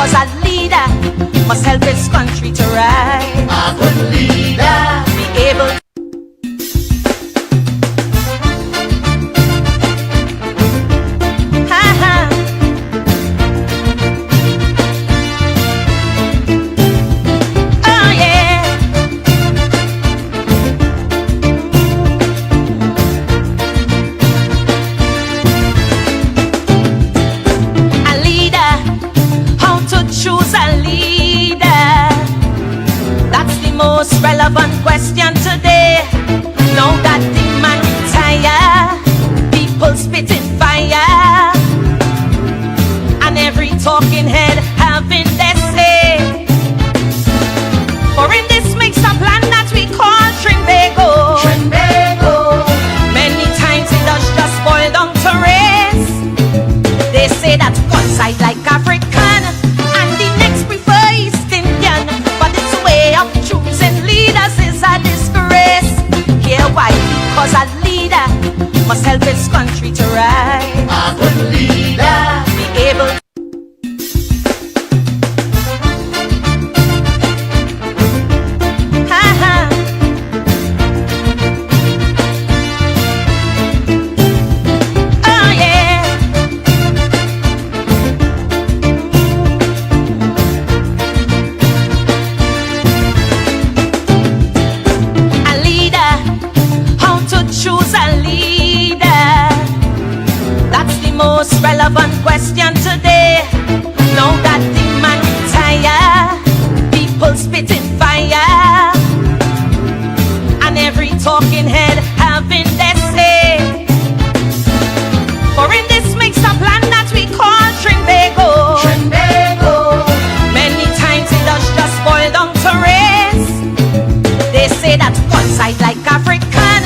because a leader must help his country to rise. A good leader be able relevant question today. Now that the man retire, people spitting fire, and every talking head having their say. For in this mixed up land that we call Trinbago, many times it does just boil down to race. They say that one side like African and the next prefer East Indian, but it's a way of choosing leaders is a disgrace. Hear why? Because a leader must help his country to rise. A good leader be able relevant question today. Now that the man retire, people spitting fire, and every talking head having their say. For in this mixed up land that we call Trinbago, many times it does just boil down to race. They say that one side like African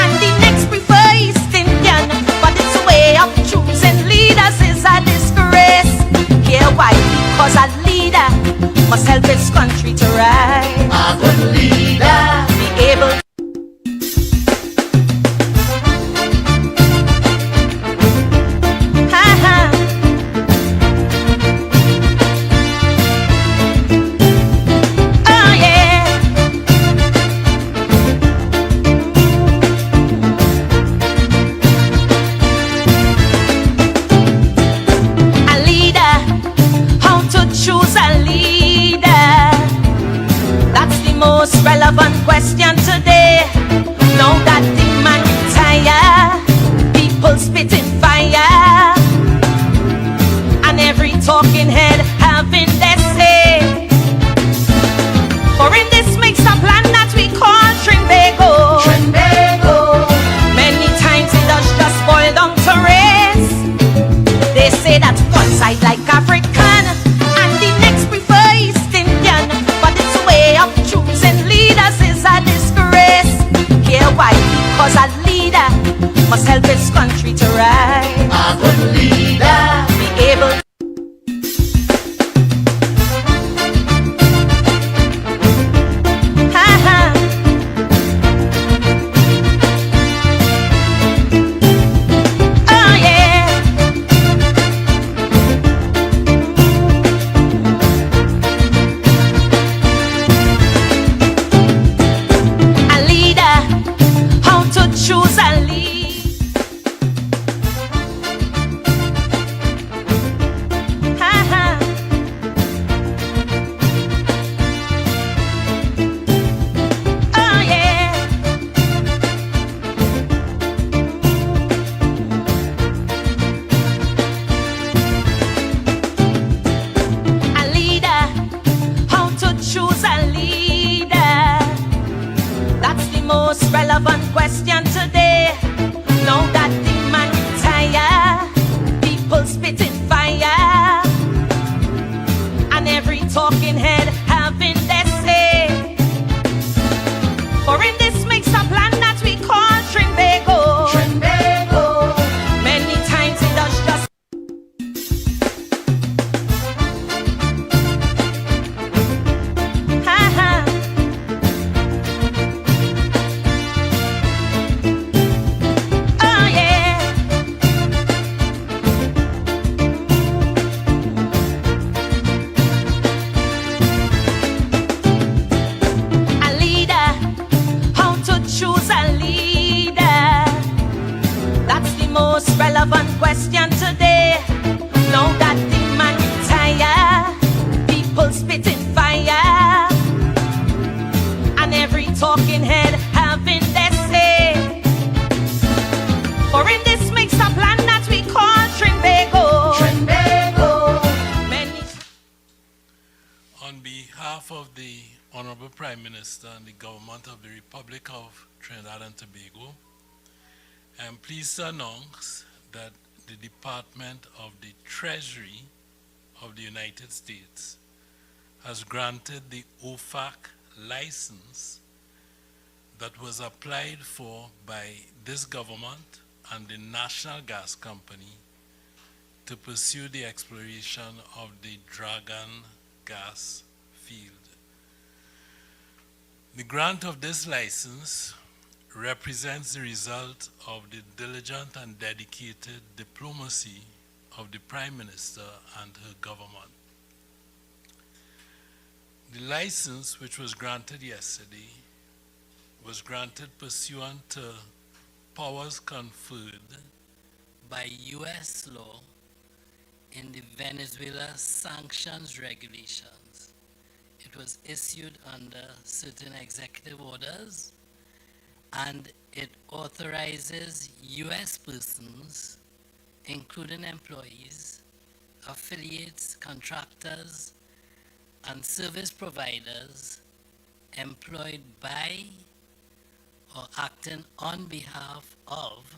and the next prefer East Indian, but it's a way of choosing leaders is a disgrace. Hear why? Because a leader must help his country to rise. A good leader be able relevant question today. Now that the man retire, people spitting fire, and every talking head having their say. For in this mixed up land that we call Trinbago, many times it does just boil down to race. They say that one side like African and the next prefer East Indian, but it's a way of choosing leaders is a disgrace. Hear why? Because a leader must help his country to rise. A good leader be able relevant question today. Now that the man retire, people spitting fire, and every talking head having their say. For in this mixed up land that we call Trinbago, many times it does just On behalf of the Honorable Prime Minister and the Government of the Republic of Trinidad and Tobago, I am pleased to announce that the Department of the Treasury of the United States has granted the OFAC license that was applied for by this government and the National Gas Company to pursue the exploration of the Dragon gas field. The grant of this license represents the result of the diligent and dedicated diplomacy of the Prime Minister and her government. The license, which was granted yesterday, was granted pursuant to powers conferred by U.S. law in the Venezuela sanctions regulations. It was issued under certain executive orders, and it authorizes U.S. persons, including employees, affiliates, contractors, and service providers employed by or acting on behalf of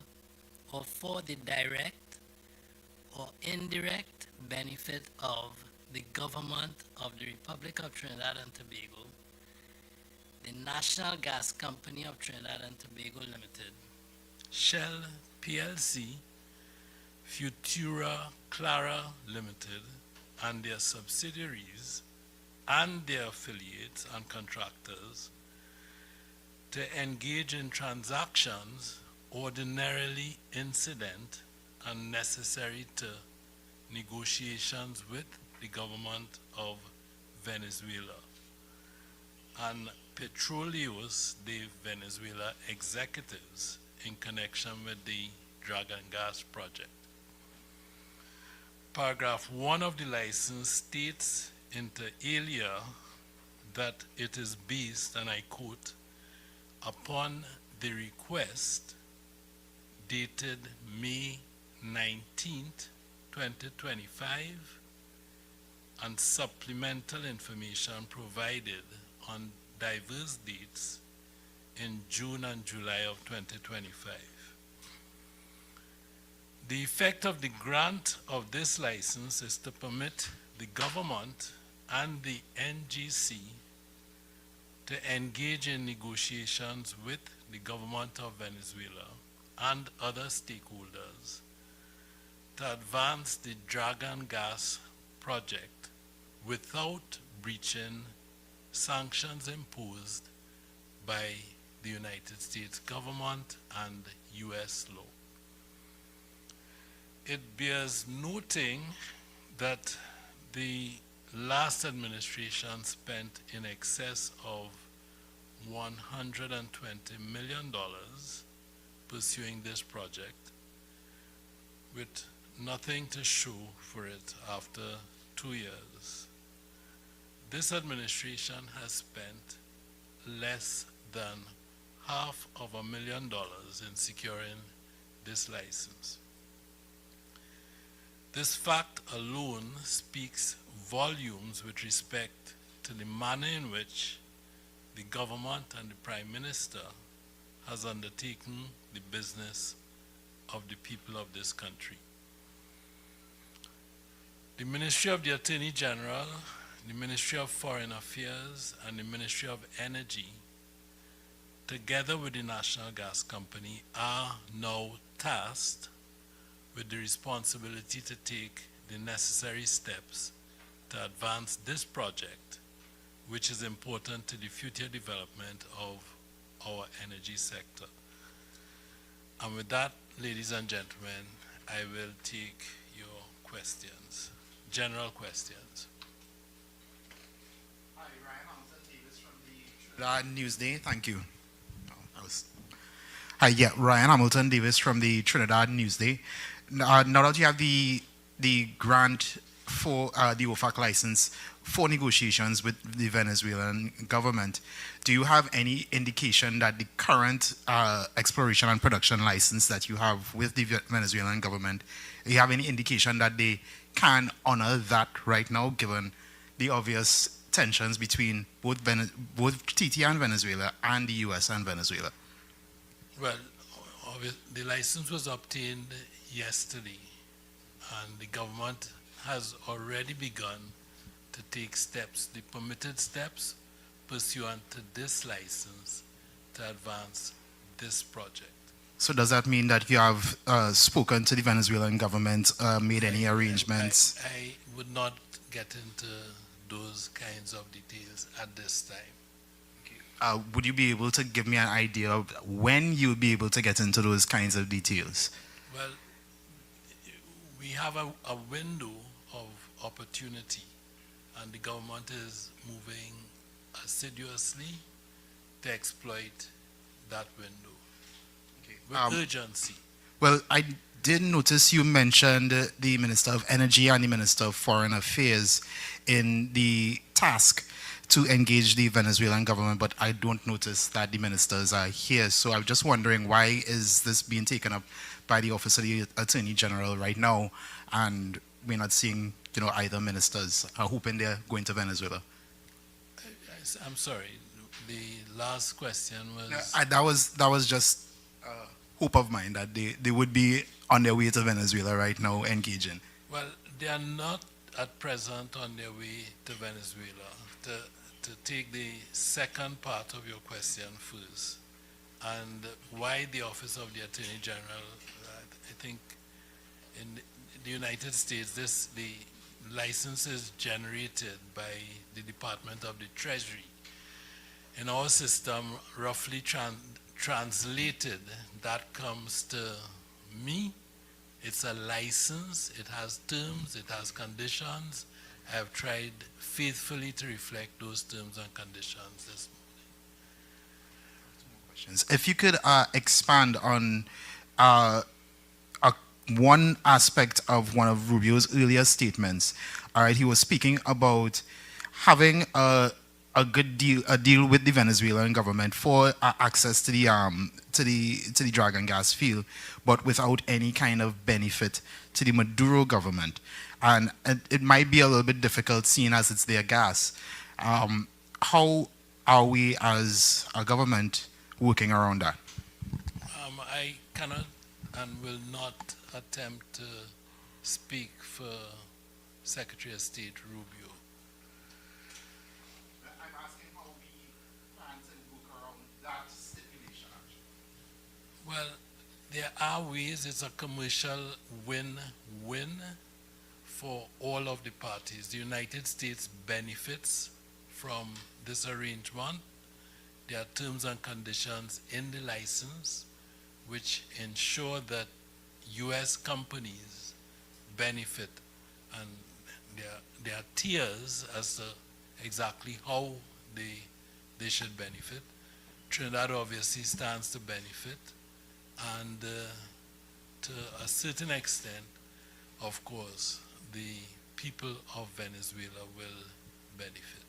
or for the direct or indirect benefit of the government of the Republic of Trinidad and Tobago, the National Gas Company of Trinidad and Tobago Limited, Shell PLC, Futura Clara Limited, and their subsidiaries and their affiliates and contractors to engage in transactions ordinarily incident and necessary to negotiations with the government of Venezuela and Petróleos de Venezuela executives in connection with the Dragon Gas project. Paragraph 1 of the license states inter alia that it is based, and I quote, upon the request dated May 19th, 2025, and supplemental information provided on diverse dates in June and July of 2025. The effect of the grant of this license is to permit the government and the NGC to engage in negotiations with the government of Venezuela and other stakeholders to advance the Dragon Gas project without breaching sanctions imposed by the United States government and U.S. law. It bears noting that the last administration spent in excess of $120 million pursuing this project, with nothing to show for it after 2 years. This administration has spent less than $500,000 in securing this license. This fact alone speaks volumes with respect to the manner in which the government and the Prime Minister has undertaken the business of the people of this country. The Ministry of the Attorney General, the Ministry of Foreign Affairs, and the Ministry of Energy, together with the National Gas Company, are now tasked with the responsibility to take the necessary steps to advance this project, which is important to the future development of our energy sector. And with that, ladies and gentlemen, I will take your questions, general questions. Hi, Ryan Hamilton Davis from the Trinidad Newsday. Thank you. Hi, yeah, Ryan Hamilton Davis from the Trinidad Newsday. Now that you have the grant for the OFAC license for negotiations with the Venezuelan government, do you have any indication that the current exploration and production license that you have with the Venezuelan government, do you have any indication that they can honor that right now, given the obvious tensions between both TT and Venezuela and the US and Venezuela? Well, the license was obtained yesterday, and the government has already begun to take steps, the permitted steps pursuant to this license to advance this project. So does that mean that you have spoken to the Venezuelan government, made any arrangements? I would not get into those kinds of details at this time. Would you be able to give me an idea of when you'll be able to get into those kinds of details? Well, we have a window of opportunity, and the government is moving assiduously to exploit that window with urgency. Well, I did notice you mentioned the Minister of Energy and the Minister of Foreign Affairs in the task to engage the Venezuelan government, but I don't notice that the ministers are here. So I'm just wondering, why is this being taken up by the Office of the Attorney General right now, and we're not seeing, either ministers hoping they're going to Venezuela? I'm sorry, the last question was... That was just hope of mine that they would be on their way to Venezuela right now engaging. Well, they are not at present on their way to Venezuela. To take the second part of your question first, and why the Office of the Attorney General, I think in the United States, the license is generated by the Department of the Treasury. In our system, roughly translated, that comes to me. It's a license, it has terms, it has conditions. I have tried faithfully to reflect those terms and conditions this morning. If you could expand on one aspect of one of Rubio's earlier statements. All right, he was speaking about having a deal with the Venezuelan government for access to the Dragon gas field, but without any kind of benefit to the Maduro government. And it might be a little bit difficult seeing as it's their gas. How are we as a government working around that? I cannot and will not attempt to speak for Secretary of State Rubio. I'm asking how we plan to work around that stipulation, actually. Well, there are ways. It's a commercial win-win for all of the parties. The United States benefits from this arrangement. There are terms and conditions in the license which ensure that U.S. companies benefit, and there are tiers as to exactly how they should benefit. Trinidad obviously stands to benefit, and to a certain extent, of course, the people of Venezuela will benefit.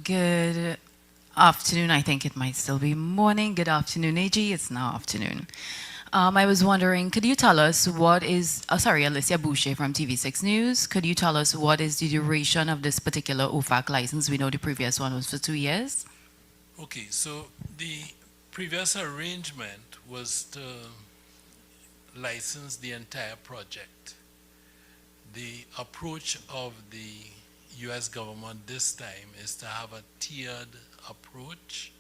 Good afternoon. I think it might still be morning. Good afternoon, AG. It's now afternoon. I was wondering, could you tell us what is, Alicia Boucher from TV6 News. Could you tell us what is the duration of this particular OFAC license? We know the previous one was for 2 years. Okay, so the previous arrangement was to license the entire project. The approach of the U.S. government this time is to have a tiered approach.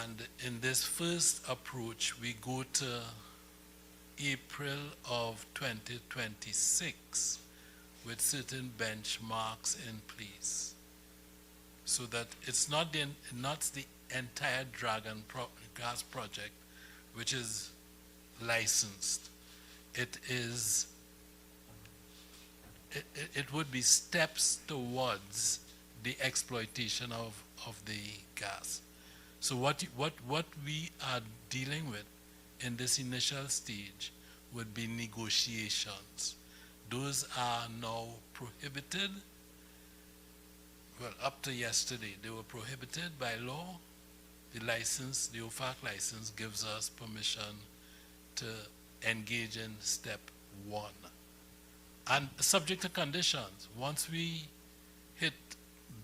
And in this first approach, we go to April of 2026 with certain benchmarks in place, so that it's not the entire Dragon gas project which is licensed. It would be steps towards the exploitation of the gas. So what we are dealing with in this initial stage would be negotiations. Those are now prohibited. Well, up to yesterday, they were prohibited by law. The license, the OFAC license, gives us permission to engage in step 1. And subject to conditions. Once we hit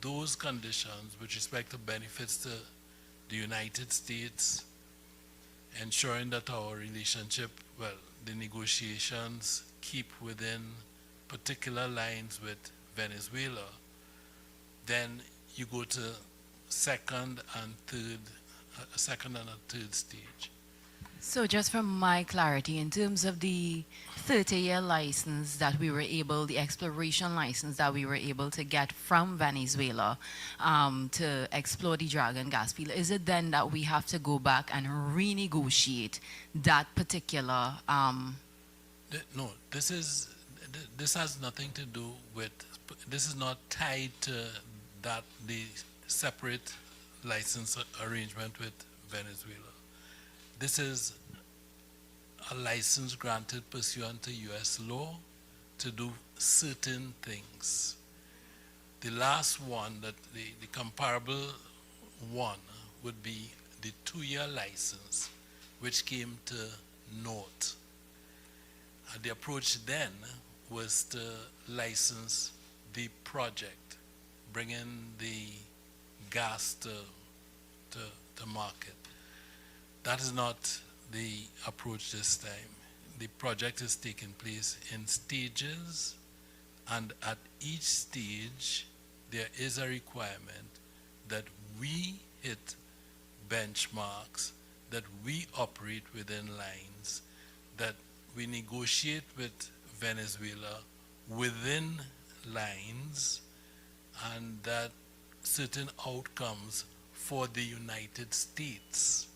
those conditions with respect to benefits to the United States, ensuring that our relationship, well, the negotiations keep within particular lines with Venezuela, then you go to second and a third stage. So just for my clarity, in terms of the 30-year license that we were able, the exploration license that we were able to get from Venezuela to explore the Dragon gas field, is it then that we have to go back and renegotiate that particular? No, this has nothing to do with, this is not tied to that, the separate license arrangement with Venezuela. This is a license granted pursuant to U.S. law to do certain things. The last one, that the comparable one, would be the 2-year license, which came to naught. The approach then was to license the project, bringing the gas to market. That is not the approach this time. The project is taking place in stages, and at each stage there is a requirement that we hit benchmarks, that we operate within lines, that we negotiate with Venezuela within lines, and that certain outcomes for the United States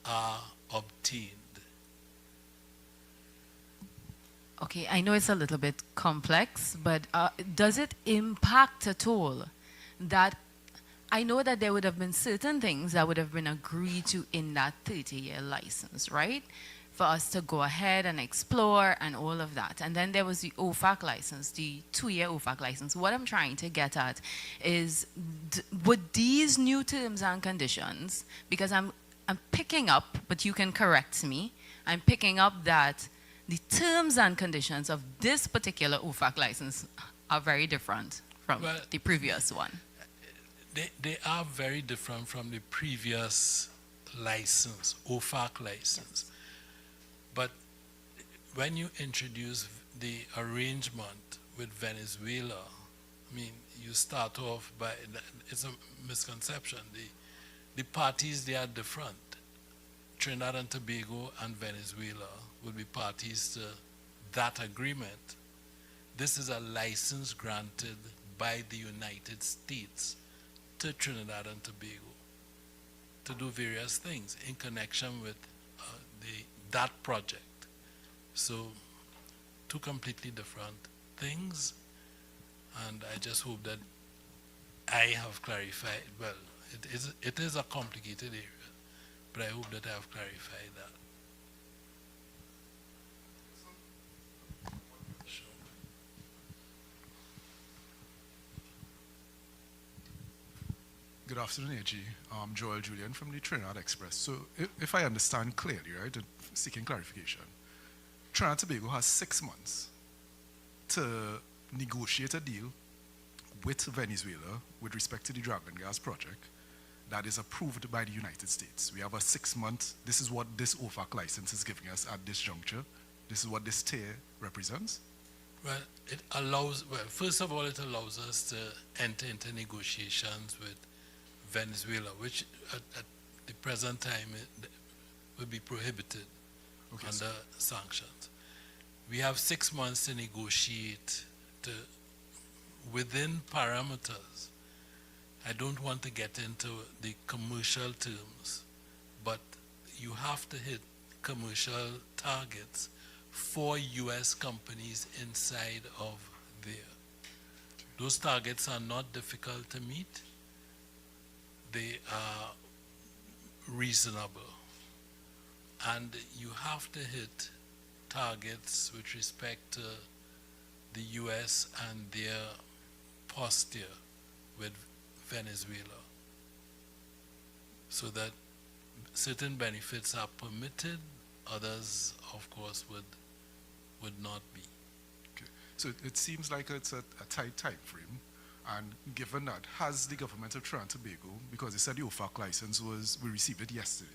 are obtained. Okay, I know it's a little bit complex, but does it impact at all that I know that there would have been certain things that would have been agreed to in that 30-year license, right? For us to go ahead and explore and all of that. And then there was the OFAC license, the 2-year OFAC license. What I'm trying to get at is, would these new terms and conditions, because I'm picking up, but you can correct me, I'm picking up that the terms and conditions of this particular OFAC license are very different from the previous one. They are very different from the previous license, OFAC license. But when you introduce the arrangement with Venezuela, I mean, you start off by, it's a misconception. The parties, they are different. Trinidad and Tobago and Venezuela will be parties to that agreement. This is a license granted by the United States to Trinidad and Tobago to do various things in connection with that project. So, two completely different things, and I just hope that I have clarified, well, it is a complicated area, but I hope that I have clarified that. Sure. Good afternoon, AG. I'm Joel Julian from the Trinidad Express. So if I understand clearly, right, and seeking clarification, Trinidad and Tobago has 6 months to negotiate a deal with Venezuela with respect to the Dragon gas project that is approved by the United States. We have a 6-month, this is what this OFAC license is giving us at this juncture. This is what this tier represents. Well, it allows, well, first of all, it allows us to enter into negotiations with Venezuela, which at the present time will be prohibited under sanctions. We have 6 months to negotiate within parameters. I don't want to get into the commercial terms, but you have to hit commercial targets for U.S. companies inside of there. Those targets are not difficult to meet. They are reasonable. And you have to hit targets with respect to the U.S. and their posture with Venezuela, so that certain benefits are permitted, others, of course, would not be. Okay. So it seems like it's a tight time frame. And given that, has the government of Trinidad and Tobago, because they said the OFAC license we received it yesterday,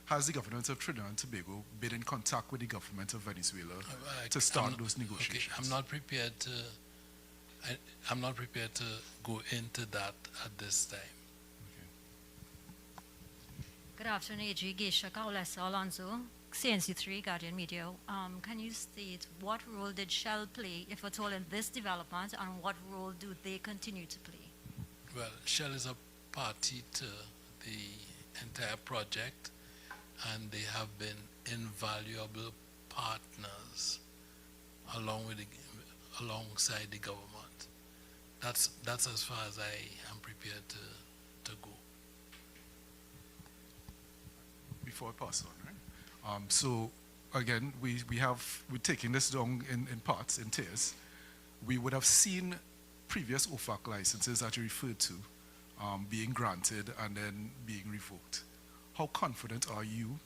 has the government of Trinidad and Tobago been in contact with the government of Venezuela to start those negotiations? Okay, I'm not prepared to go into that at this time. Good afternoon, AG Geisha Kaulesa Alonso, CNC3 Guardian Media. Can you state what role did Shell play, if at all, in this development, and what role do they continue to play? Well, Shell is a party to the entire project, and they have been invaluable partners alongside the government. That's as far as I am prepared to go. Before I pass on, right? So again, we're taking this down in parts, in tiers. We would have seen previous OFAC licenses that you referred to being granted and then being revoked. How confident are you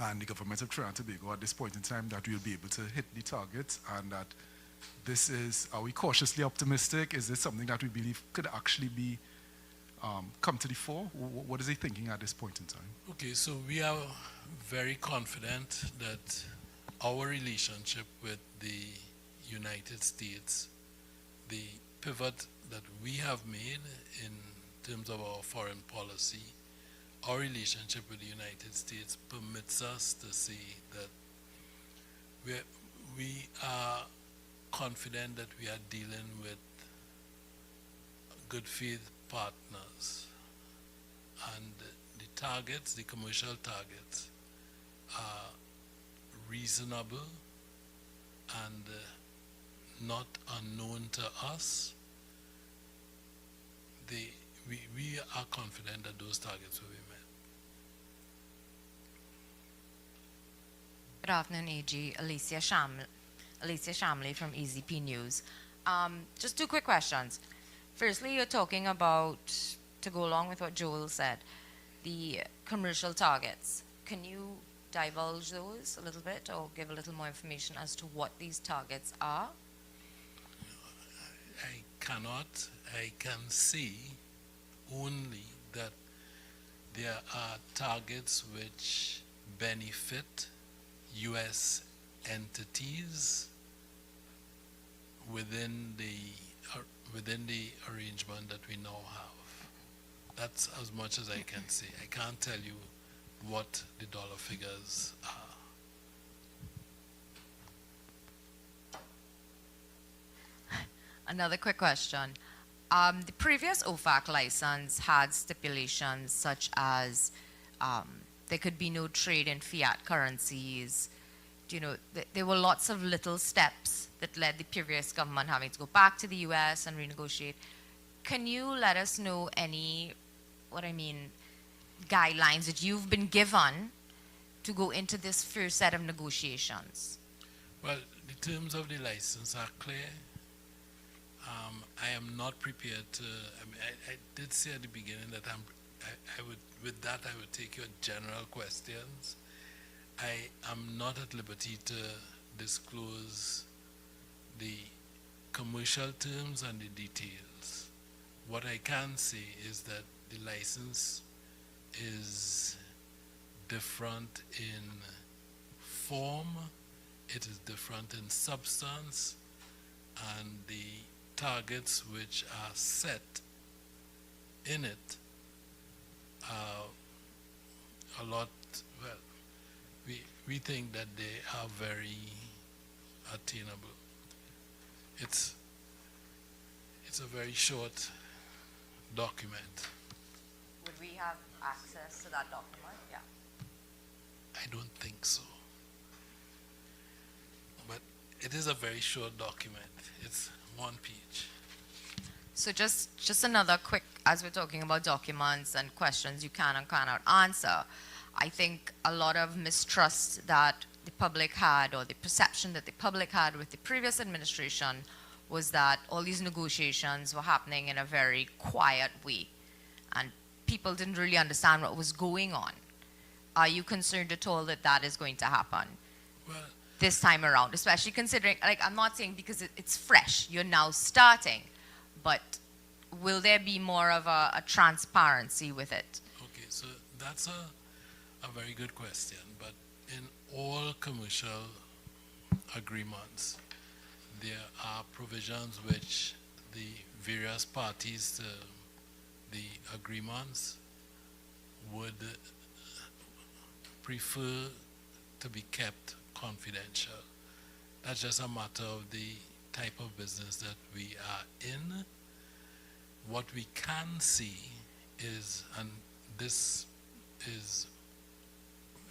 and the government of Trinidad and Tobago at this point in time that we'll be able to hit the target, and that are we cautiously optimistic? Is this something that we believe could actually be come to the fore? What is he thinking at this point in time? Okay, so we are very confident that our relationship with the United States, the pivot that we have made in terms of our foreign policy, our relationship with the United States permits us to say that we are confident that we are dealing with good faith partners, and the targets, the commercial targets, are reasonable and not unknown to us. We are confident that those targets will be met. Good afternoon, AG. Alicia Shamley from EZP News. Just two quick questions. Firstly, you're talking about, to go along with what Joel said, the commercial targets. Can you divulge those a little bit, or give a little more information as to what these targets are? I cannot. I can say only that there are targets which benefit U.S. entities within the arrangement that we now have. That's as much as I can say. I can't tell you what the dollar figures are. Another quick question. The previous OFAC license had stipulations such as there could be no trade in fiat currencies. You know, there were lots of little steps that led the previous government having to go back to the US and renegotiate. Can you let us know any, guidelines that you've been given to go into this first set of negotiations? Well, the terms of the license are clear. I am not prepared to, I did say at the beginning that I would take your general questions. I am not at liberty to disclose the commercial terms and the details. What I can say is that the license is different in form, it is different in substance, and the targets which are set in it are a lot, well, we think that they are very attainable. It's a very short document. Would we have access to that document? Yeah. I don't think so. But it is a very short document. It's one page. So just another quick, as we're talking about documents and questions you can and cannot answer, I think a lot of mistrust that the public had, or the perception that the public had with the previous administration, was that all these negotiations were happening in a very quiet way, and people didn't really understand what was going on. Are you concerned at all that that is going to happen? Well, this time around, especially considering, like, I'm not saying because it's fresh, you're now starting, but will there be more of a transparency with it? Okay, so that's a very good question, but in all commercial agreements, there are provisions which the various parties to the agreements would prefer to be kept confidential. That's just a matter of the type of business that we are in. What we can see is, and this is,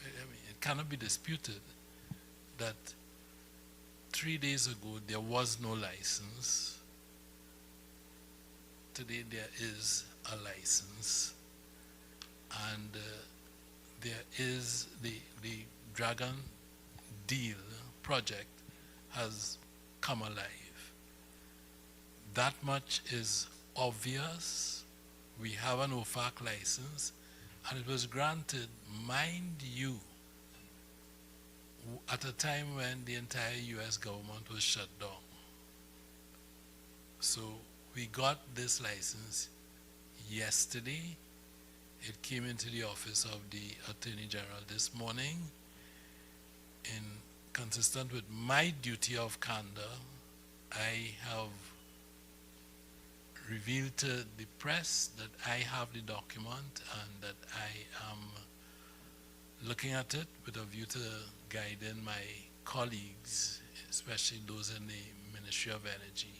I mean, it cannot be disputed, that 3 days ago there was no license. Today there is a license, and there is the Dragon Deal project has come alive. That much is obvious. We have an OFAC license, and it was granted, mind you, at a time when the entire US government was shut down. So we got this license yesterday. It came into the office of the Attorney General this morning. Consistent with my duty of candor, I have revealed to the press that I have the document and that I am looking at it with a view to guiding my colleagues, especially those in the Ministry of Energy,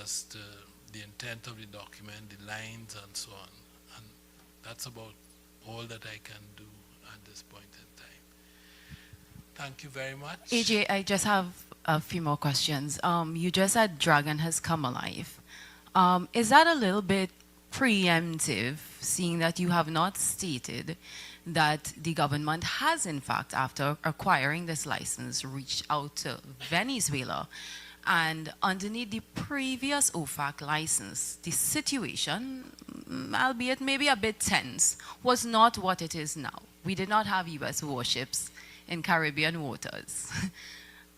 as to the intent of the document, the lines, and so on. And that's about all that I can do at this point in time. Thank you very much. AJ, I just have a few more questions. You just said Dragon has come alive. Is that a little bit preemptive, seeing that you have not stated that the government has, in fact, after acquiring this license, reached out to Venezuela? And underneath the previous OFAC license, the situation, albeit maybe a bit tense, was not what it is now. We did not have US warships in Caribbean waters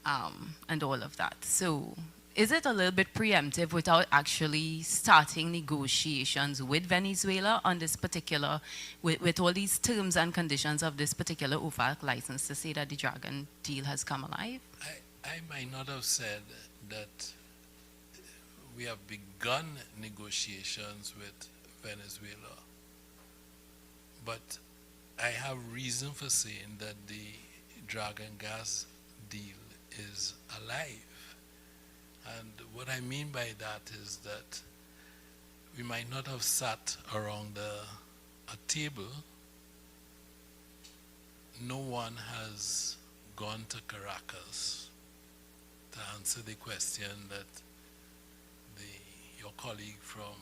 and all of that. So is it a little bit preemptive without actually starting negotiations with Venezuela on this particular, with all these terms and conditions of this particular OFAC license, to say that the Dragon Deal has come alive? I might not have said that we have begun negotiations with Venezuela, but I have reason for saying that the Dragon gas deal is alive. And what I mean by that is that we might not have sat around a table. No one has gone to Caracas to answer the question that your colleague from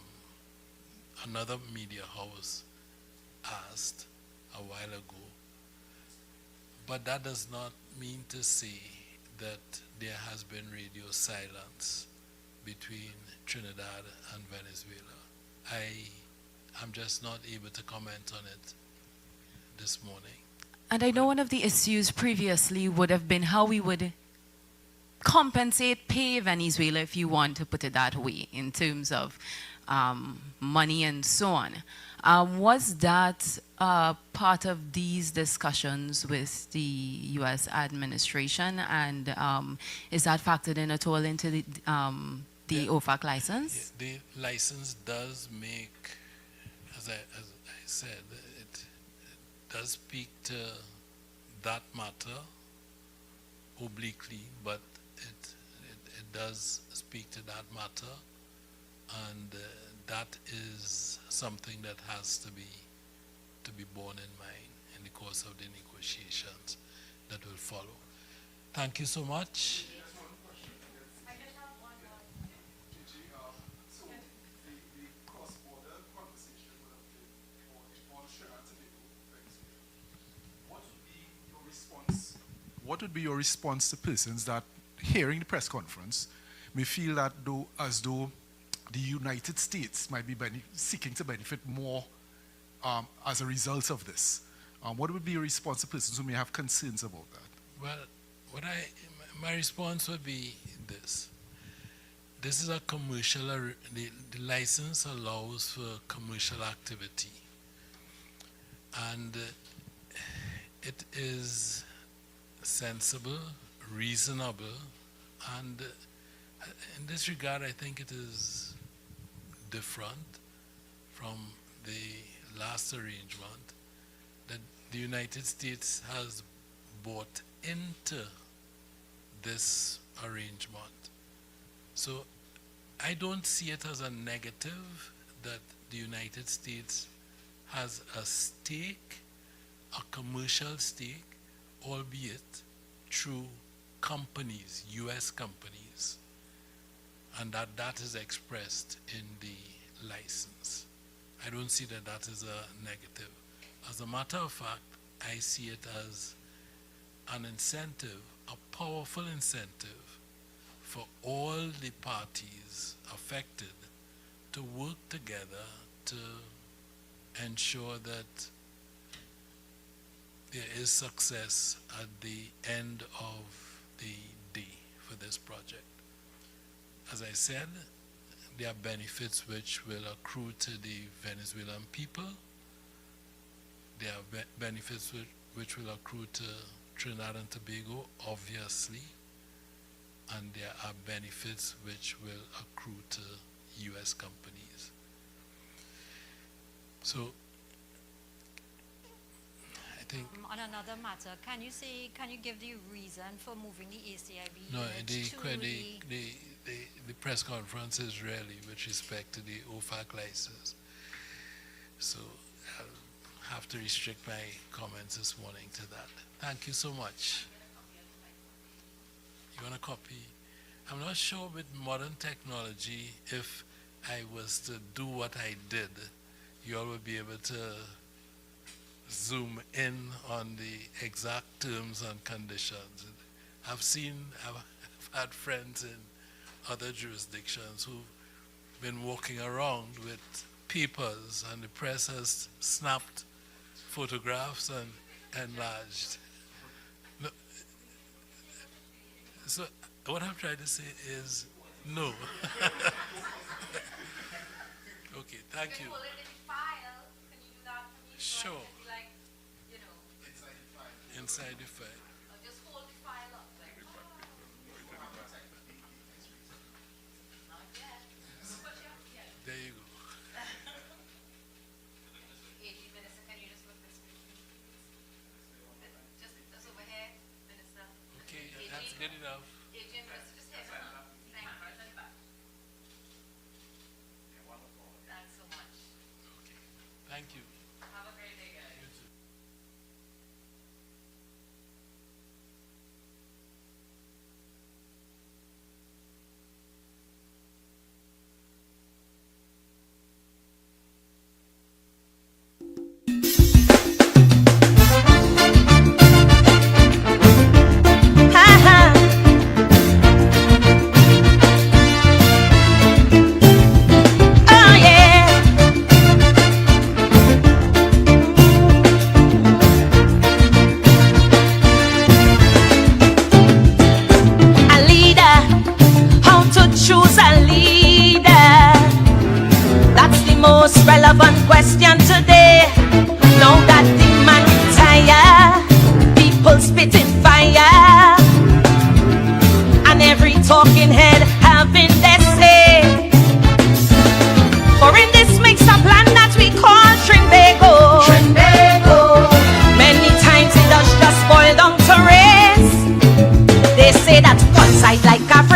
another media house asked a while ago. But that does not mean to say that there has been radio silence between Trinidad and Venezuela. I'm just not able to comment on it this morning. And I know one of the issues previously would have been how we would compensate, pay Venezuela, if you want to put it that way, in terms of money and so on. Was that part of these discussions with the U.S. administration, and is that factored in at all into the OFAC license? The license does make, as I said, it does speak to that matter obliquely, but it does speak to that matter, and that is something that has to be borne in mind in the course of the negotiations that will follow. Thank you so much. So the cross-border conversation would have been on Trinidad and Tobago. What would be your response? What would be your response to persons that, hearing the press conference, may feel that as though the United States might be seeking to benefit more as a result of this? What would be your response to persons who may have concerns about that? Well, My response would be this. This is a commercial, the license allows for commercial activity. And it is sensible, reasonable, and in this regard, I think it is different from the last arrangement that the United States has bought into this arrangement. So I don't see it as a negative that the United States has a stake, a commercial stake, albeit through companies, US companies, and that is expressed in the license. I don't see that is a negative. As a matter of fact, I see it as an incentive, a powerful incentive for all the parties affected to work together to ensure that there is success at the end of the day for this project. As I said, there are benefits which will accrue to the Venezuelan people. There are benefits which will accrue to Trinidad and Tobago, obviously, and there are benefits which will accrue to US companies. So, I think... On another matter, can you give the reason for moving the ACIB No, unit the press conference is really with respect to the OFAC license. So I'll have to restrict my comments this morning to that. Thank you so much. You want a copy? I'm not sure with modern technology, if I was to do what I did, you all would be able to zoom in on the exact terms and conditions. I've had friends in other jurisdictions who've been walking around with papers, and the press has snapped photographs and enlarged. No. So what I'm trying to say is no. Okay, thank you. Sure. Inside the file. Just hold the file up. There you go. Minister, can you just look this way? Just over here, Minister. Okay, that's good enough. Minister, just here. Thank you. Thanks so much. Okay, thank you. Have a great day, guys. You too. Oh yeah. A leader, how to choose a leader. That's the most relevant question today. Now that the man retire, people spitting fire, and every talking head having their say. For in this mix a plan that we call Trinbago, many times it does just boil down to race. They say that one side like Africa,